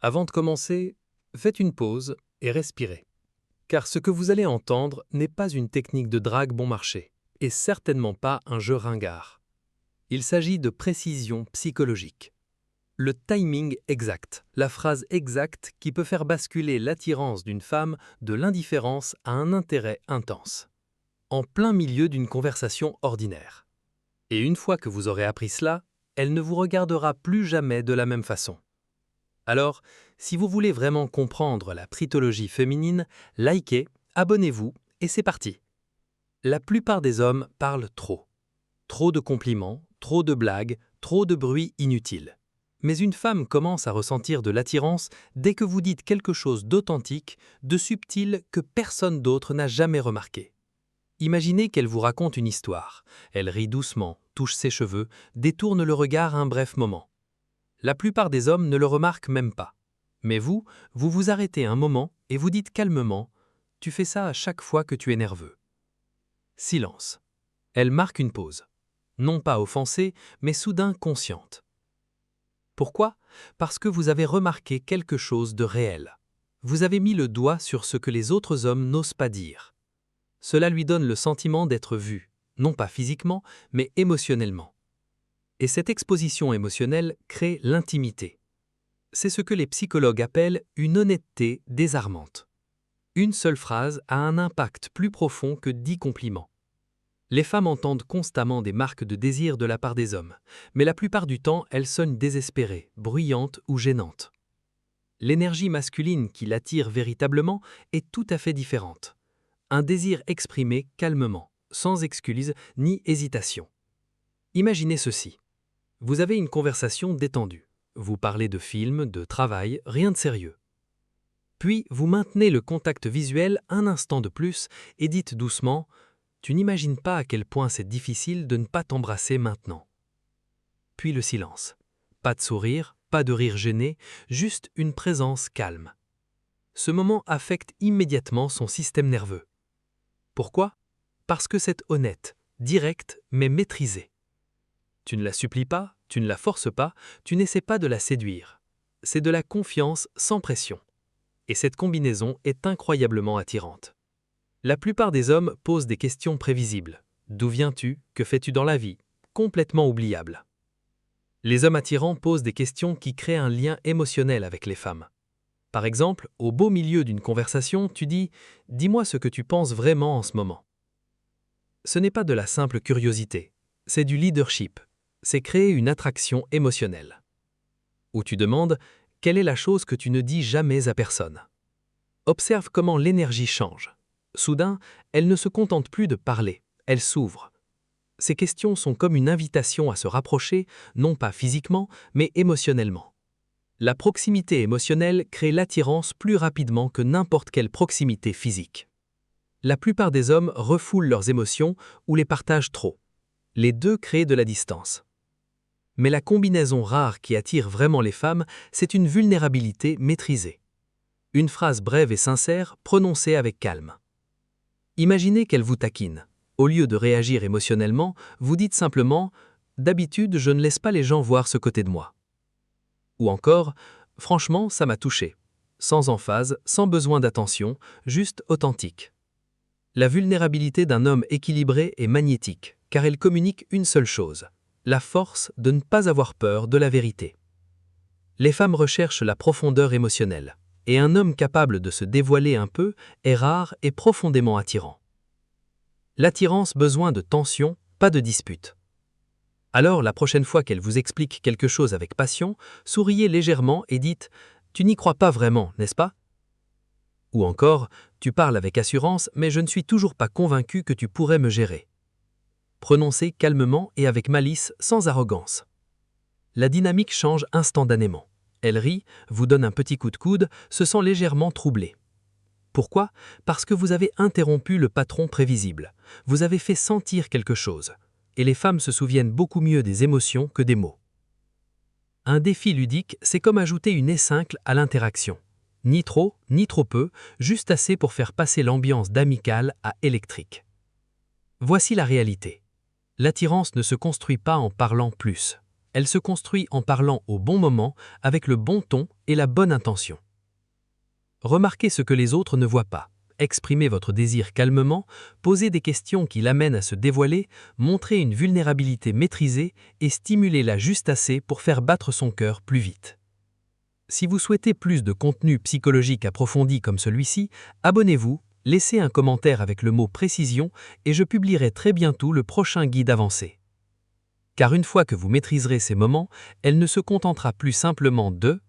Avant de commencer, faites une pause et respirez. Car ce que vous allez entendre n'est pas une technique de drague bon marché, et certainement pas un jeu ringard. Il s'agit de précision psychologique. Le timing exact, la phrase exacte qui peut faire basculer l'attirance d'une femme de l'indifférence à un intérêt intense, en plein milieu d'une conversation ordinaire. Et une fois que vous aurez appris cela, elle ne vous regardera plus jamais de la même façon. Alors, si vous voulez vraiment comprendre la prytologie féminine, likez, abonnez-vous et c'est parti. La plupart des hommes parlent trop. Trop de compliments, trop de blagues, trop de bruit inutile. Mais une femme commence à ressentir de l'attirance dès que vous dites quelque chose d'authentique, de subtil que personne d'autre n'a jamais remarqué. Imaginez qu'elle vous raconte une histoire. Elle rit doucement, touche ses cheveux, détourne le regard un bref moment. La plupart des hommes ne le remarquent même pas. Mais vous vous arrêtez un moment et vous dites calmement « Tu fais ça à chaque fois que tu es nerveux ». Silence. Elle marque une pause. Non pas offensée, mais soudain consciente. Pourquoi? Parce que vous avez remarqué quelque chose de réel. Vous avez mis le doigt sur ce que les autres hommes n'osent pas dire. Cela lui donne le sentiment d'être vu, non pas physiquement, mais émotionnellement. Et cette exposition émotionnelle crée l'intimité. C'est ce que les psychologues appellent une honnêteté désarmante. Une seule phrase a un impact plus profond que 10 compliments. Les femmes entendent constamment des marques de désir de la part des hommes, mais la plupart du temps, elles sonnent désespérées, bruyantes ou gênantes. L'énergie masculine qui l'attire véritablement est tout à fait différente. Un désir exprimé calmement, sans excuse ni hésitation. Imaginez ceci. Vous avez une conversation détendue. Vous parlez de films, de travail, rien de sérieux. Puis, vous maintenez le contact visuel un instant de plus et dites doucement « Tu n'imagines pas à quel point c'est difficile de ne pas t'embrasser maintenant. » Puis le silence. Pas de sourire, pas de rire gêné, juste une présence calme. Ce moment affecte immédiatement son système nerveux. Pourquoi? Parce que c'est honnête, direct, mais maîtrisé. Tu ne la supplies pas, tu ne la forces pas, tu n'essaies pas de la séduire. C'est de la confiance sans pression. Et cette combinaison est incroyablement attirante. La plupart des hommes posent des questions prévisibles. D'où viens-tu? Que fais-tu dans la vie? Complètement oubliables. Les hommes attirants posent des questions qui créent un lien émotionnel avec les femmes. Par exemple, au beau milieu d'une conversation, tu dis « Dis-moi ce que tu penses vraiment en ce moment ». Ce n'est pas de la simple curiosité, c'est du leadership. C'est créer une attraction émotionnelle. Ou tu demandes « Quelle est la chose que tu ne dis jamais à personne ?» Observe comment l'énergie change. Soudain, elle ne se contente plus de parler, elle s'ouvre. Ces questions sont comme une invitation à se rapprocher, non pas physiquement, mais émotionnellement. La proximité émotionnelle crée l'attirance plus rapidement que n'importe quelle proximité physique. La plupart des hommes refoulent leurs émotions ou les partagent trop. Les deux créent de la distance. Mais la combinaison rare qui attire vraiment les femmes, c'est une vulnérabilité maîtrisée. Une phrase brève et sincère, prononcée avec calme. Imaginez qu'elle vous taquine. Au lieu de réagir émotionnellement, vous dites simplement « D'habitude, je ne laisse pas les gens voir ce côté de moi ». Ou encore « Franchement, ça m'a touché ». Sans emphase, sans besoin d'attention, juste authentique. La vulnérabilité d'un homme équilibré est magnétique, car elle communique une seule chose, la force de ne pas avoir peur de la vérité. Les femmes recherchent la profondeur émotionnelle, et un homme capable de se dévoiler un peu est rare et profondément attirant. L'attirance besoin de tension, pas de dispute. Alors, la prochaine fois qu'elle vous explique quelque chose avec passion, souriez légèrement et dites « Tu n'y crois pas vraiment, n'est-ce pas ?» Ou encore « Tu parles avec assurance, mais je ne suis toujours pas convaincu que tu pourrais me gérer. » Prononcez calmement et avec malice, sans arrogance. La dynamique change instantanément. Elle rit, vous donne un petit coup de coude, se sent légèrement troublée. Pourquoi? Parce que vous avez interrompu le patron prévisible. Vous avez fait sentir quelque chose. Et les femmes se souviennent beaucoup mieux des émotions que des mots. Un défi ludique, c'est comme ajouter une essicle à l'interaction. Ni trop, ni trop peu, juste assez pour faire passer l'ambiance d'amical à électrique. Voici la réalité. L'attirance ne se construit pas en parlant plus. Elle se construit en parlant au bon moment, avec le bon ton et la bonne intention. Remarquez ce que les autres ne voient pas. Exprimez votre désir calmement, posez des questions qui l'amènent à se dévoiler, montrez une vulnérabilité maîtrisée et stimulez-la juste assez pour faire battre son cœur plus vite. Si vous souhaitez plus de contenu psychologique approfondi comme celui-ci, abonnez-vous, laissez un commentaire avec le mot précision et je publierai très bientôt le prochain guide avancé. Car une fois que vous maîtriserez ces moments, elle ne se contentera plus simplement de